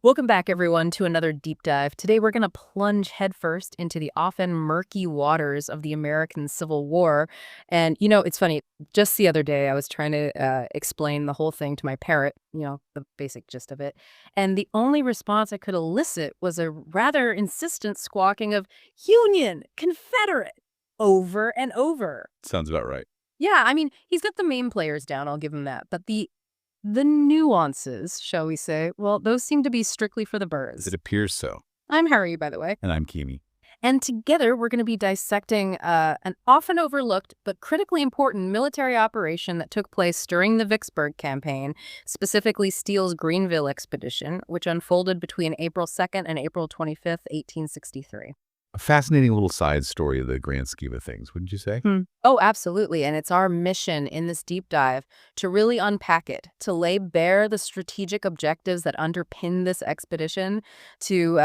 Welcome back, everyone, to another deep dive. Today, we're going to plunge headfirst into the often murky waters of the American Civil War. And, it's funny, just the other day, I was trying to explain the whole thing to my parrot, the basic gist of it. And the only response I could elicit was a rather insistent squawking of Union, Confederate, over and over. Sounds about right. Yeah, I mean, he's got the main players down, I'll give him that. But the nuances, shall we say, well, those seem to be strictly for the birds. It appears so. I'm Hari, by the way. And I'm Kimi. And together, we're going to be dissecting an often overlooked but critically important military operation that took place during the Vicksburg campaign, specifically Steele's Greenville expedition, which unfolded between April 2nd and April 25th, 1863. A fascinating little side story of the grand scheme of things, wouldn't you say? Oh, absolutely. And it's our mission in this deep dive to really unpack it, to lay bare the strategic objectives that underpin this expedition, to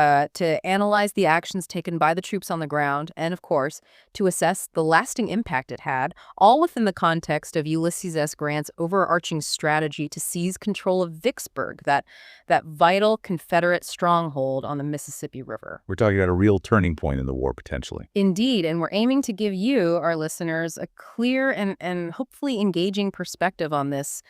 analyze the actions taken by the troops on the ground, and of course, to assess the lasting impact it had, all within the context of Ulysses S. Grant's overarching strategy to seize control of Vicksburg, that vital Confederate stronghold on the Mississippi River. We're talking about a real turning point in the war, potentially. Indeed, and we're aiming to give you, our listeners, a clear and hopefully engaging perspective on this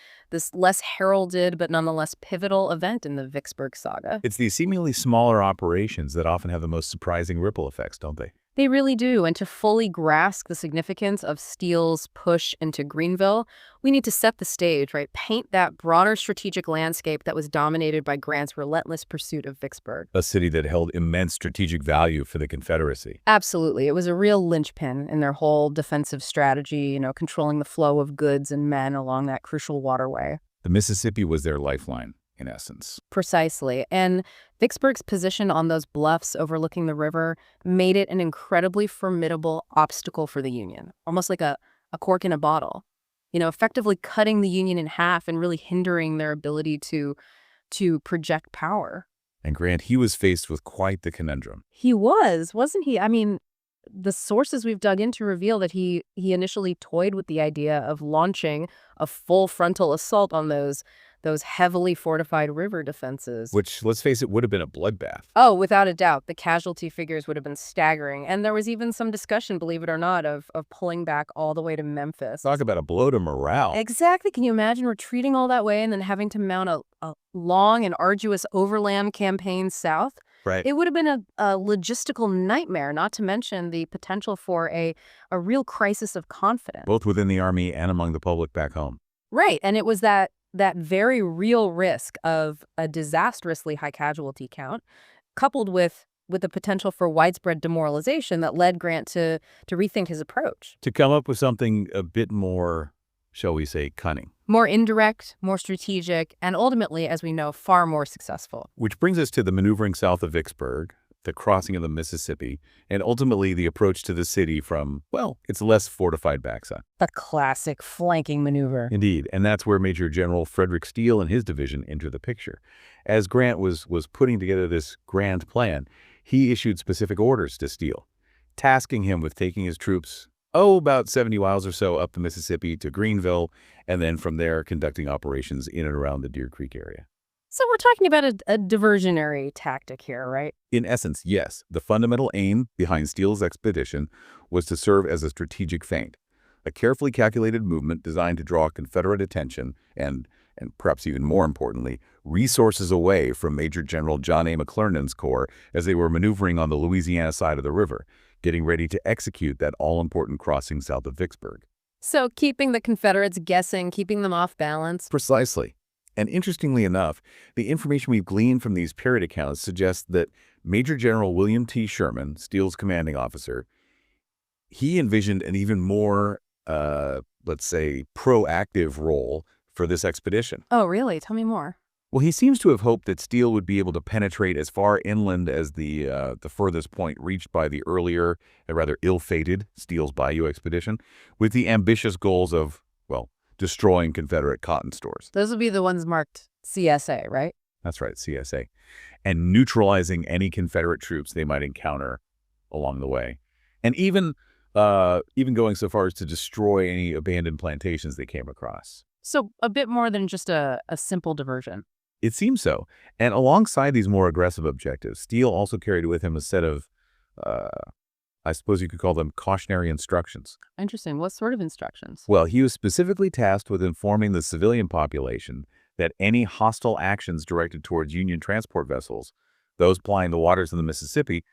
less heralded but nonetheless pivotal event in the Vicksburg saga. It's these seemingly smaller operations that often have the most surprising ripple effects, don't they? They really do, and to fully grasp the significance of Steele's push into Greenville, we need to set the stage, right? Paint that broader strategic landscape that was dominated by Grant's relentless pursuit of Vicksburg. A city that held immense strategic value for the Confederacy. Absolutely. It was a real linchpin in their whole defensive strategy, controlling the flow of goods and men along that crucial waterway. The Mississippi was their lifeline, in essence. Precisely. And Vicksburg's position on those bluffs overlooking the river made it an incredibly formidable obstacle for the Union, almost like a cork in a bottle, effectively cutting the Union in half and really hindering their ability to project power. And Grant, he was faced with quite the conundrum. He was, wasn't he? I mean, the sources we've dug into reveal that he initially toyed with the idea of launching a full frontal assault on those heavily fortified river defenses. Which, let's face it, would have been a bloodbath. Oh, without a doubt. The casualty figures would have been staggering. And there was even some discussion, believe it or not, of pulling back all the way to Memphis. Talk about a blow to morale. Exactly. Can you imagine retreating all that way and then having to mount a long and arduous overland campaign south? Right. It would have been a logistical nightmare, not to mention the potential for a real crisis of confidence. Both within the Army and among the public back home. Right. And it was that very real risk of a disastrously high casualty count, coupled with the potential for widespread demoralization that led Grant to rethink his approach. To come up with something a bit more, shall we say, cunning. More indirect, more strategic, and ultimately, as we know, far more successful. Which brings us to the maneuvering south of Vicksburg, the crossing of the Mississippi, and ultimately the approach to the city from, well, its less fortified backside. The classic flanking maneuver. Indeed, and that's where Major General Frederick Steele and his division enter the picture. As Grant was putting together this grand plan, he issued specific orders to Steele, tasking him with taking his troops, about 70 miles or so up the Mississippi to Greenville, and then from there conducting operations in and around the Deer Creek area. So we're talking about a diversionary tactic here, right? In essence, yes. The fundamental aim behind Steele's expedition was to serve as a strategic feint, a carefully calculated movement designed to draw Confederate attention and perhaps even more importantly, resources away from Major General John A. McClernand's corps as they were maneuvering on the Louisiana side of the river, getting ready to execute that all-important crossing south of Vicksburg. So keeping the Confederates guessing, keeping them off balance. Precisely. And interestingly enough, the information we've gleaned from these period accounts suggests that Major General William T. Sherman, Steele's commanding officer, he envisioned an even more, let's say, proactive role for this expedition. Oh, really? Tell me more. Well, he seems to have hoped that Steele would be able to penetrate as far inland as the furthest point reached by the earlier, rather ill-fated Steele's Bayou expedition, with the ambitious goals of, well, destroying Confederate cotton stores. Those would be the ones marked CSA, right? That's right, CSA. And neutralizing any Confederate troops they might encounter along the way. And even going so far as to destroy any abandoned plantations they came across. So a bit more than just a simple diversion. It seems so. And alongside these more aggressive objectives, Steele also carried with him a set of, uh, I suppose you could call them cautionary instructions. Interesting. What sort of instructions? Well, he was specifically tasked with informing the civilian population that any hostile actions directed towards Union transport vessels, those plying the waters of the Mississippi,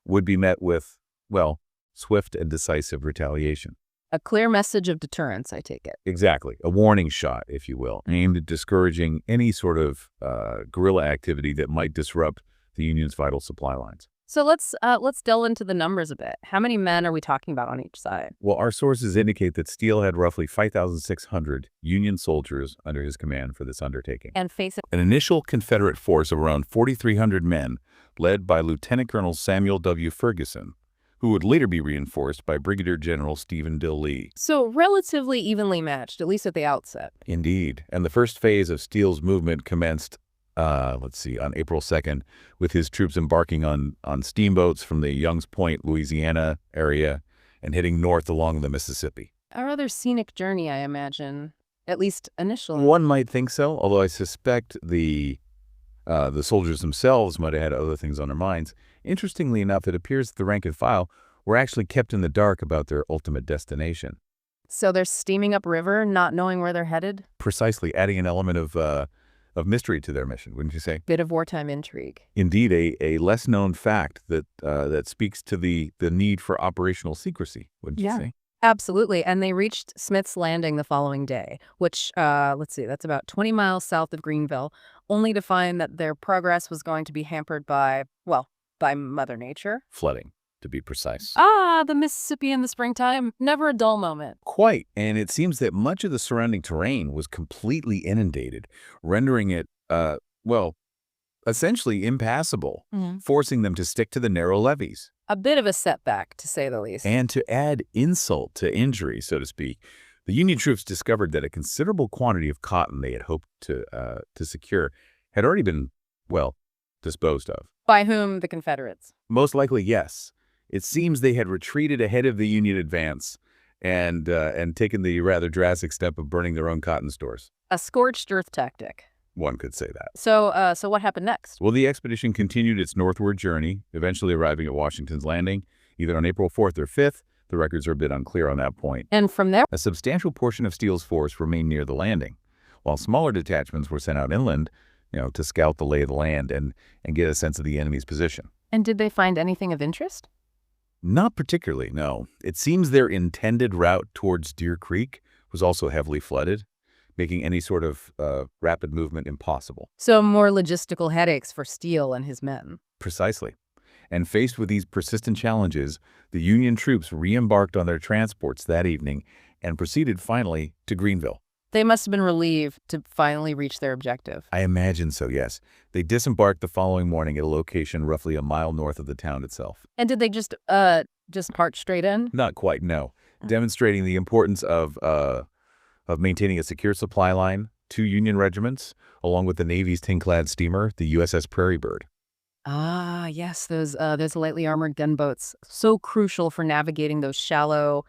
would be met with, well, swift and decisive retaliation. A clear message of deterrence, I take it. Exactly. A warning shot, if you will, aimed at discouraging any sort of guerrilla activity that might disrupt the Union's vital supply lines. So let's delve into the numbers a bit. How many men are we talking about on each side? Well, our sources indicate that Steele had roughly 5,600 Union soldiers under his command for this undertaking. And face it, An initial Confederate force of around 4,300 men, led by Lieutenant Colonel Samuel W. Ferguson, who would later be reinforced by Brigadier General Stephen Dill Lee. so relatively evenly matched, at least at the outset. Indeed. And the first phase of Steele's movement commenced, on April 2nd, with his troops embarking on steamboats from the Young's Point, Louisiana area and heading north along the Mississippi. A rather scenic journey, I imagine, at least initially. One might think so, although I suspect the soldiers themselves might have had other things on their minds. Interestingly enough, it appears that the rank and file were actually kept in the dark about their ultimate destination. So they're steaming upriver, not knowing where they're headed? Precisely, adding an element of mystery to their mission, wouldn't you say? Bit of wartime intrigue. Indeed, a less-known fact that speaks to the need for operational secrecy, wouldn't you say? Absolutely. And they reached Smith's Landing the following day, which, that's about 20 miles south of Greenville, only to find that their progress was going to be hampered by Mother Nature. Flooding, to be precise. The Mississippi in the springtime, never a dull moment. Quite, and it seems that much of the surrounding terrain was completely inundated, rendering it, essentially impassable, forcing them to stick to the narrow levees. A bit of a setback, to say the least. And to add insult to injury, so to speak, the Union troops discovered that a considerable quantity of cotton they had hoped to secure had already been, disposed of. By whom? The Confederates. Most likely, yes. It seems they had retreated ahead of the Union advance and taken the rather drastic step of burning their own cotton stores. A scorched earth tactic. One could say that. So what happened next? Well, the expedition continued its northward journey, eventually arriving at Washington's Landing, either on April 4th or 5th. The records are a bit unclear on that point. And from there? A substantial portion of Steele's force remained near the landing, while smaller detachments were sent out inland, to scout the lay of the land and get a sense of the enemy's position. And did they find anything of interest? Not particularly, no. It seems their intended route towards Deer Creek was also heavily flooded, making any sort of rapid movement impossible. So more logistical headaches for Steele and his men. Precisely. And faced with these persistent challenges, the Union troops re-embarked on their transports that evening and proceeded finally to Greenville. They must have been relieved to finally reach their objective. I imagine so, yes. They disembarked the following morning at a location roughly a mile north of the town itself. And did they just march straight in? Not quite, no. Demonstrating the importance of maintaining a secure supply line, 2 Union regiments, along with the Navy's tin-clad steamer, the USS Prairie Bird. Ah, yes, those lightly armored gunboats, so crucial for navigating those shallow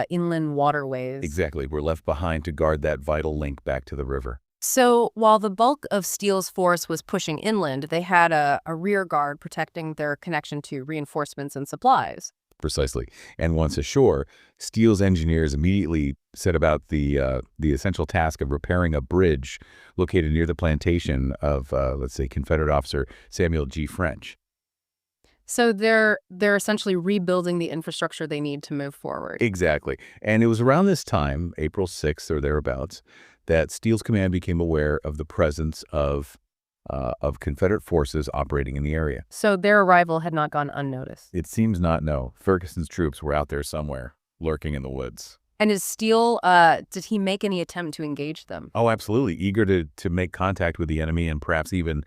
inland waterways. Exactly, were left behind to guard that vital link back to the river. So while the bulk of Steele's force was pushing inland, they had a rear guard protecting their connection to reinforcements and supplies. Precisely. And once ashore, Steele's engineers immediately set about the essential task of repairing a bridge located near the plantation of, Confederate officer Samuel G. French. So they're essentially rebuilding the infrastructure they need to move forward. Exactly. And it was around this time, April 6th or thereabouts, that Steele's command became aware of the presence of Confederate forces operating in the area. So their arrival had not gone unnoticed. It seems not, no. Ferguson's troops were out there somewhere, lurking in the woods. And is Steele, did he make any attempt to engage them? Oh, absolutely. Eager to make contact with the enemy and perhaps even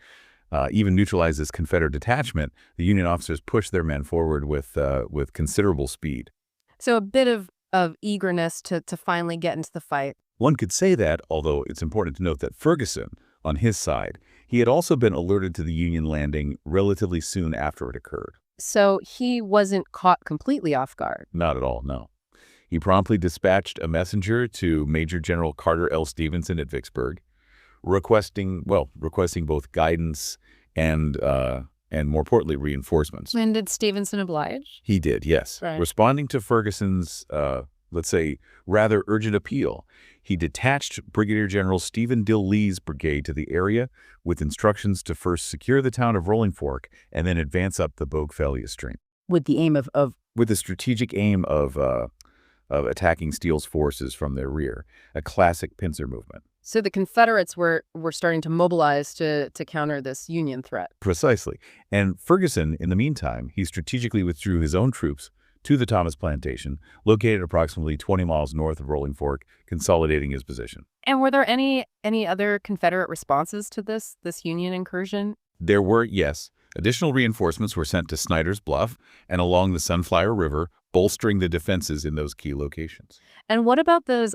neutralize this Confederate detachment, the Union officers pushed their men forward with considerable speed. So a bit of eagerness to finally get into the fight. One could say that, although it's important to note that Ferguson, on his side, he had also been alerted to the Union landing relatively soon after it occurred. So he wasn't caught completely off guard. Not at all, no. He promptly dispatched a messenger to Major General Carter L. Stevenson at Vicksburg, requesting both guidance and more importantly, reinforcements. And did Stevenson oblige? He did, yes. Right. Responding to Ferguson's, let's say, rather urgent appeal, he detached Brigadier General Stephen Dill Lee's brigade to the area with instructions to first secure the town of Rolling Fork and then advance up the Bogue stream. With the aim of With the strategic aim of attacking Steele's forces from their rear, a classic pincer movement. So the Confederates were starting to mobilize to counter this Union threat. Precisely. And Ferguson, in the meantime, he strategically withdrew his own troops to the Thomas Plantation, located approximately 20 miles north of Rolling Fork, consolidating his position. And were there any other Confederate responses to this Union incursion? There were, yes. Additional reinforcements were sent to Snyder's Bluff and along the Sunflower River, bolstering the defenses in those key locations. And what about those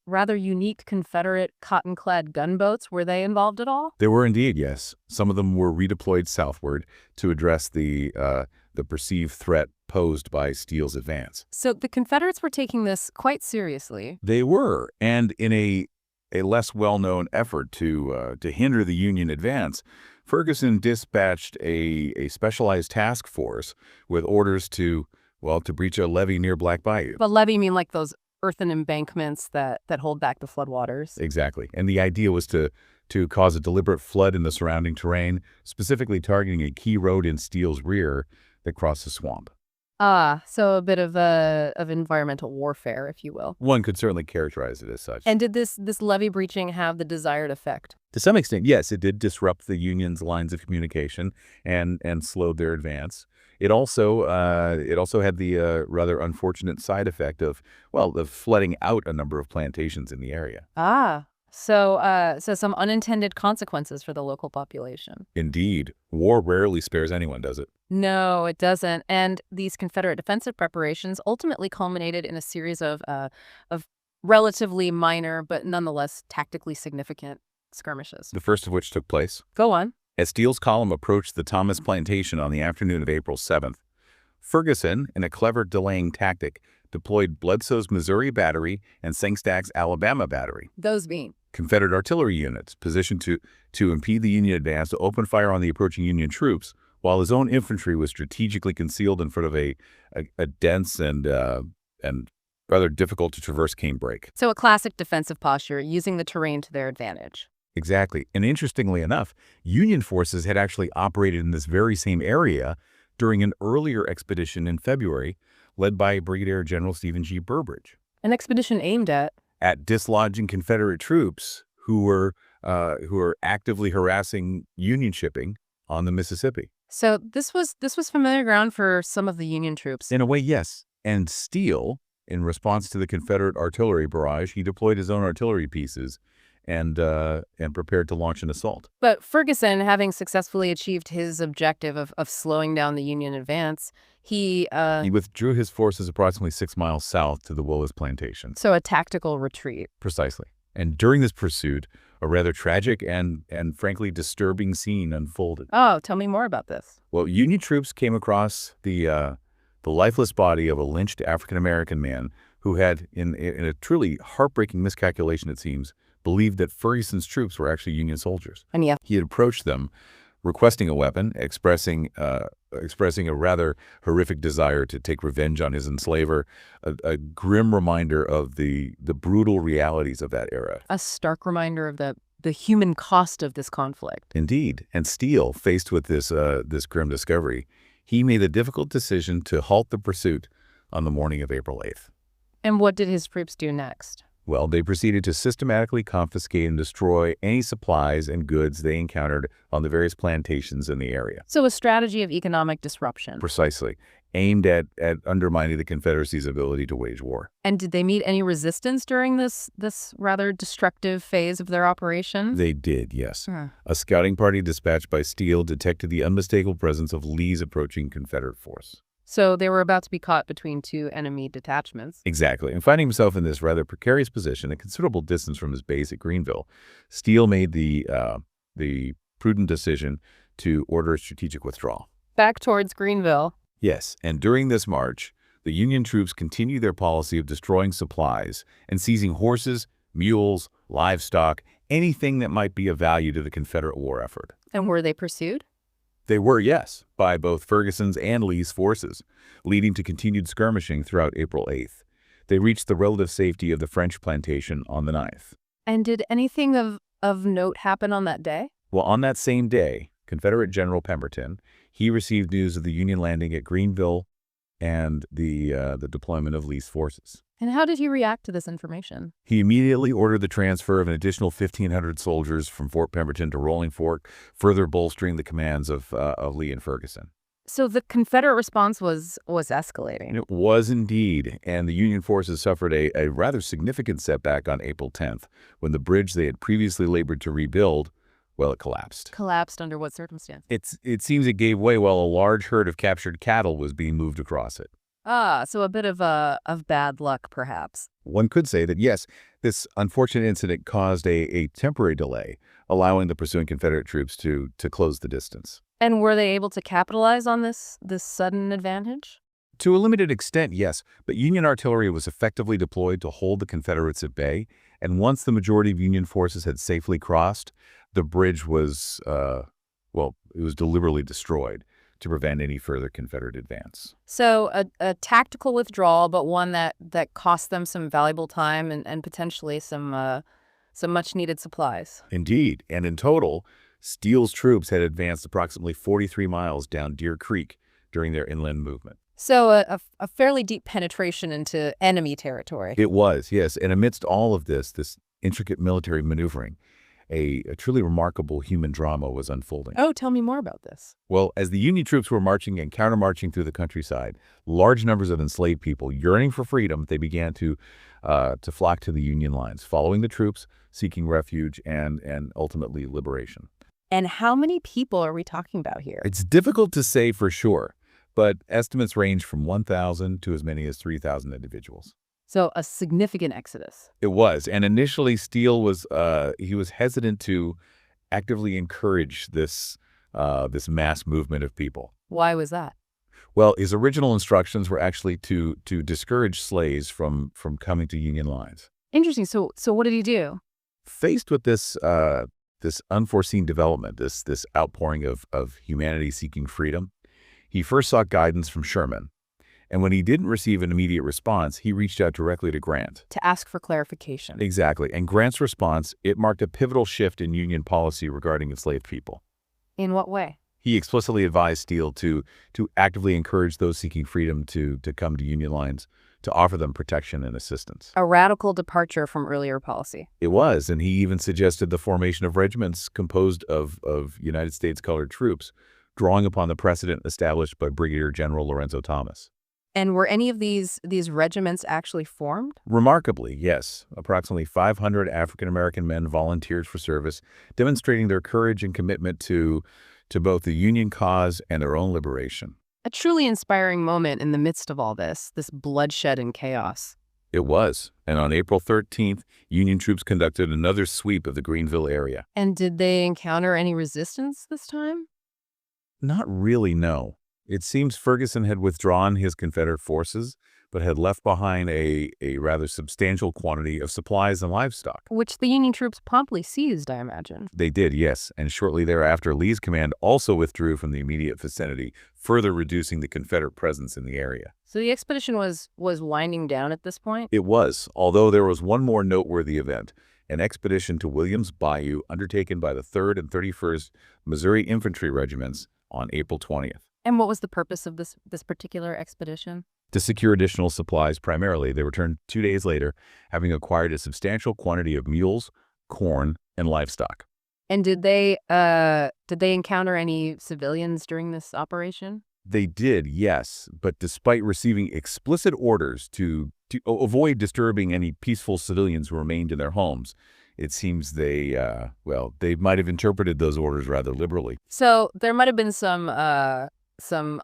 rather unique Confederate cotton-clad gunboats? Were they involved at all? There were indeed, yes. Some of them were redeployed southward to address the perceived threat posed by Steele's advance. So the Confederates were taking this quite seriously. They were, and in a less well-known effort to hinder the Union advance, Ferguson dispatched a specialized task force with orders to breach a levee near Black Bayou. But levee mean like those earthen embankments that hold back the floodwaters. Exactly. And the idea was to cause a deliberate flood in the surrounding terrain, specifically targeting a key road in Steele's rear that crossed the swamp. So a bit of environmental warfare, if you will. One could certainly characterize it as such. And did this levee breaching have the desired effect? To some extent, yes, it did disrupt the Union's lines of communication and slowed their advance. It also had the rather unfortunate side effect of flooding out a number of plantations in the area. So some unintended consequences for the local population. Indeed. War rarely spares anyone, does it? No, it doesn't. And these Confederate defensive preparations ultimately culminated in a series of relatively minor but nonetheless tactically significant skirmishes. The first of which took place. Go on. As Steele's column approached the Thomas Plantation on the afternoon of April 7th, Ferguson, in a clever delaying tactic, deployed Bledsoe's Missouri Battery and Sengstack's Alabama Battery. Those being Confederate artillery units positioned to impede the Union advance to open fire on the approaching Union troops, while his own infantry was strategically concealed in front of a dense and rather difficult to traverse canebrake. So a classic defensive posture, using the terrain to their advantage. Exactly. And interestingly enough, Union forces had actually operated in this very same area during an earlier expedition in February, led by Brigadier General Stephen G. Burbridge. An expedition aimed at dislodging Confederate troops who were actively harassing Union shipping on the Mississippi. So this was familiar ground for some of the Union troops. In a way, yes. And Steele, in response to the Confederate artillery barrage, he deployed his own artillery pieces and prepared to launch an assault. But Ferguson, having successfully achieved his objective of slowing down the Union advance, he withdrew his forces approximately 6 miles south to the Willis Plantation. So a tactical retreat. Precisely. And during this pursuit, a rather tragic and frankly disturbing scene unfolded. Oh, tell me more about this. Well, Union troops came across the lifeless body of a lynched African-American man who had, in a truly heartbreaking miscalculation, it seems, believed that Ferguson's troops were actually Union soldiers. And yeah, he had approached them, requesting a weapon, expressing a rather horrific desire to take revenge on his enslaver, a grim reminder of the brutal realities of that era. A stark reminder of the human cost of this conflict. Indeed. And Steele, faced with this grim discovery, he made the difficult decision to halt the pursuit on the morning of April 8th. And what did his troops do next? Well, they proceeded to systematically confiscate and destroy any supplies and goods they encountered on the various plantations in the area. So a strategy of economic disruption. Precisely, aimed at undermining the Confederacy's ability to wage war. And did they meet any resistance during this rather destructive phase of their operation? They did, yes. A scouting party dispatched by Steele detected the unmistakable presence of Lee's approaching Confederate force. So they were about to be caught between two enemy detachments. Exactly. And finding himself in this rather precarious position, a considerable distance from his base at Greenville, Steele made the prudent decision to order a strategic withdrawal. Back towards Greenville. Yes, and during this march, the Union troops continued their policy of destroying supplies and seizing horses, mules, livestock, anything that might be of value to the Confederate war effort. And were they pursued? They were, yes, by both Ferguson's and Lee's forces, leading to continued skirmishing throughout April 8th. They reached the relative safety of the French plantation on the 9th. And did anything of note happen on that day? Well, on that same day, Confederate General Pemberton, he received news of the Union landing at Greenville and the deployment of Lee's forces. And how did he react to this information? He immediately ordered the transfer of an additional 1,500 soldiers from Fort Pemberton to Rolling Fork, further bolstering the commands of Lee and Ferguson. So the Confederate response was escalating. It was indeed, and the Union forces suffered a rather significant setback on April 10th, when the bridge they had previously labored to rebuild, well, it collapsed. Collapsed under what circumstance? It seems it gave way while a large herd of captured cattle was being moved across it. Ah, so a bit of bad luck, perhaps. One could say that, yes, this unfortunate incident caused a temporary delay, allowing the pursuing Confederate troops to close the distance. And were they able to capitalize on this sudden advantage? To a limited extent, yes, but Union artillery was effectively deployed to hold the Confederates at bay, and once the majority of Union forces had safely crossed, the bridge was, it was deliberately destroyed to prevent any further Confederate advance. So a tactical withdrawal, but one that cost them some valuable time and potentially some much-needed supplies. Indeed, and in total, Steele's troops had advanced approximately 43 miles down Deer Creek during their inland movement. So a fairly deep penetration into enemy territory. It was, yes, and amidst all of this intricate military maneuvering, a truly remarkable human drama was unfolding. Oh, tell me more about this. Well, as the Union troops were marching and countermarching through the countryside, large numbers of enslaved people yearning for freedom, they began to flock to the Union lines, following the troops, seeking refuge and ultimately liberation. And how many people are we talking about here? It's difficult to say for sure, but estimates range from 1,000 to as many as 3,000 individuals. So a significant exodus. It was, and initially Steele was hesitant to actively encourage this mass movement of people. Why was that? Well, his original instructions were actually to discourage slaves from coming to Union lines. Interesting. So what did he do? Faced with this unforeseen development, this outpouring of humanity seeking freedom, he first sought guidance from Sherman. And when he didn't receive an immediate response, he reached out directly to Grant. To ask for clarification. Exactly. And Grant's response, it marked a pivotal shift in Union policy regarding enslaved people. In what way? He explicitly advised Steele to actively encourage those seeking freedom to come to Union lines, to offer them protection and assistance. A radical departure from earlier policy. It was, and he even suggested the formation of regiments composed of United States colored troops, drawing upon the precedent established by Brigadier General Lorenzo Thomas. And were any of these regiments actually formed? Remarkably, yes. Approximately 500 African-American men volunteered for service, demonstrating their courage and commitment to both the Union cause and their own liberation. A truly inspiring moment in the midst of all this bloodshed and chaos. It was. And on April 13th, Union troops conducted another sweep of the Greenville area. And did they encounter any resistance this time? Not really, no. It seems Ferguson had withdrawn his Confederate forces, but had left behind a rather substantial quantity of supplies and livestock. Which the Union troops promptly seized, I imagine. They did, yes, and shortly thereafter, Lee's command also withdrew from the immediate vicinity, further reducing the Confederate presence in the area. So the expedition was winding down at this point? It was, although there was one more noteworthy event, an expedition to Williams Bayou undertaken by the 3rd and 31st Missouri Infantry Regiments on April 20th. And what was the purpose of this particular expedition? To secure additional supplies primarily. They returned 2 days later, having acquired a substantial quantity of mules, corn, and livestock. And did they encounter any civilians during this operation? They did, yes, but despite receiving explicit orders to avoid disturbing any peaceful civilians who remained in their homes, it seems they might have interpreted those orders rather liberally. So there might have been some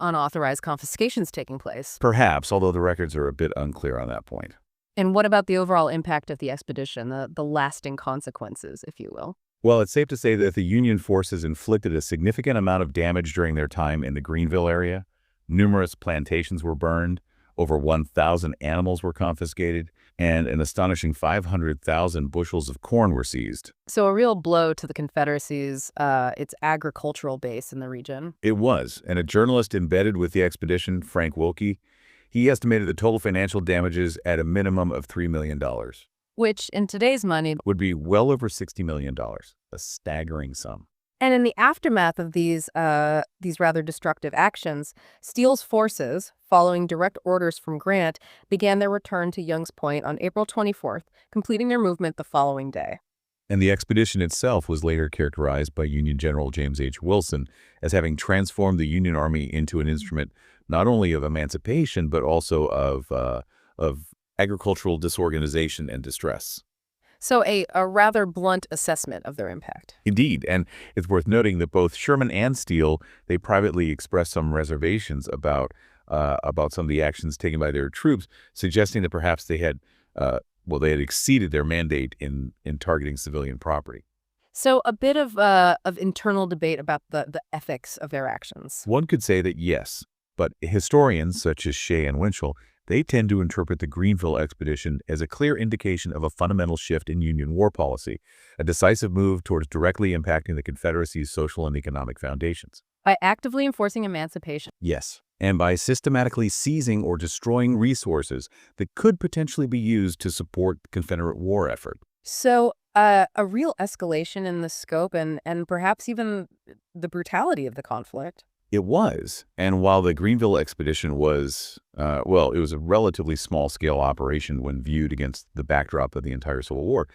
unauthorized confiscations taking place. Perhaps, although the records are a bit unclear on that point. And what about the overall impact of the expedition, the lasting consequences, if you will? Well, it's safe to say that the Union forces inflicted a significant amount of damage during their time in the Greenville area. Numerous plantations were burned. Over 1,000 animals were confiscated. and an astonishing 500,000 bushels of corn were seized. So a real blow to the Confederacy's its agricultural base in the region. It was, and a journalist embedded with the expedition, Frank Wilkie, he estimated the total financial damages at a minimum of $3 million. Which, in today's money, Would be well over $60 million, a staggering sum. and in the aftermath of these rather destructive actions, Steele's forces, following direct orders from Grant, began their return to Young's Point on April 24th, completing their movement the following day. And the expedition itself was later characterized by Union General James H. Wilson as having transformed the Union Army into an instrument not only of emancipation, but also of agricultural disorganization and distress. So a rather blunt assessment of their impact. Indeed, and it's worth noting that both Sherman and Steele, they privately expressed some reservations about some of the actions taken by their troops, suggesting that perhaps they had exceeded their mandate in targeting civilian property. So a bit of internal debate about the ethics of their actions. One could say that yes, but historians such as Shea and Winchell, they tend to interpret the Greenville expedition as a clear indication of a fundamental shift in Union war policy, a decisive move towards directly impacting the Confederacy's social and economic foundations. By actively enforcing emancipation. Yes, and by systematically seizing or destroying resources that could potentially be used to support the Confederate war effort. So a real escalation in the scope and perhaps even the brutality of the conflict. It was, and while the Greenville expedition was, it was a relatively small-scale operation when viewed against the backdrop of the entire Civil War,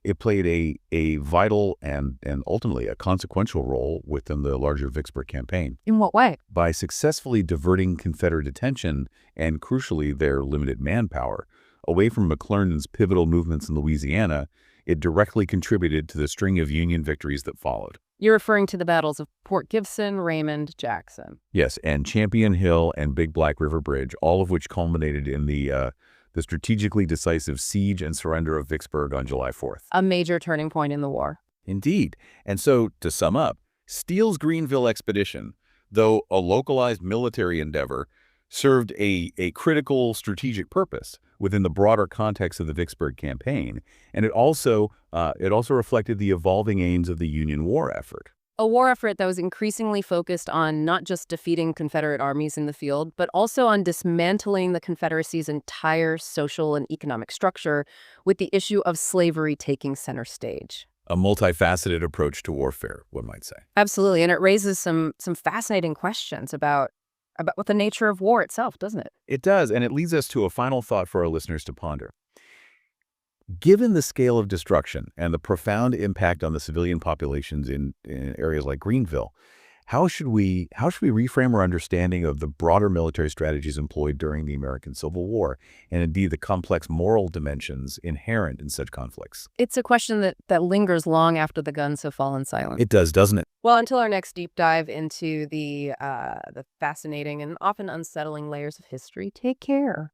it played a vital and ultimately a consequential role within the larger Vicksburg campaign. In what way? By successfully diverting Confederate attention and, crucially, their limited manpower away from McClernand's pivotal movements in Louisiana, it directly contributed to the string of Union victories that followed. You're referring to the battles of Port Gibson, Raymond, Jackson. Yes, and Champion Hill and Big Black River Bridge, all of which culminated in the strategically decisive siege and surrender of Vicksburg on July 4th. A major turning point in the war. Indeed. And so, to sum up, Steele's Greenville expedition, though a localized military endeavor, served a critical strategic purpose within the broader context of the Vicksburg campaign, and it also reflected the evolving aims of the Union war effort. A war effort that was increasingly focused on not just defeating Confederate armies in the field, but also on dismantling the Confederacy's entire social and economic structure, with the issue of slavery taking center stage. A multifaceted approach to warfare, one might say. Absolutely, and it raises some fascinating questions about what the nature of war itself, doesn't it? It does, and it leads us to a final thought for our listeners to ponder. Given the scale of destruction and the profound impact on the civilian populations in areas like Greenville, how should we reframe our understanding of the broader military strategies employed during the American Civil War, and indeed the complex moral dimensions inherent in such conflicts? It's a question that lingers long after the guns have fallen silent. It does, doesn't it? Well, until our next deep dive into the fascinating and often unsettling layers of history, take care.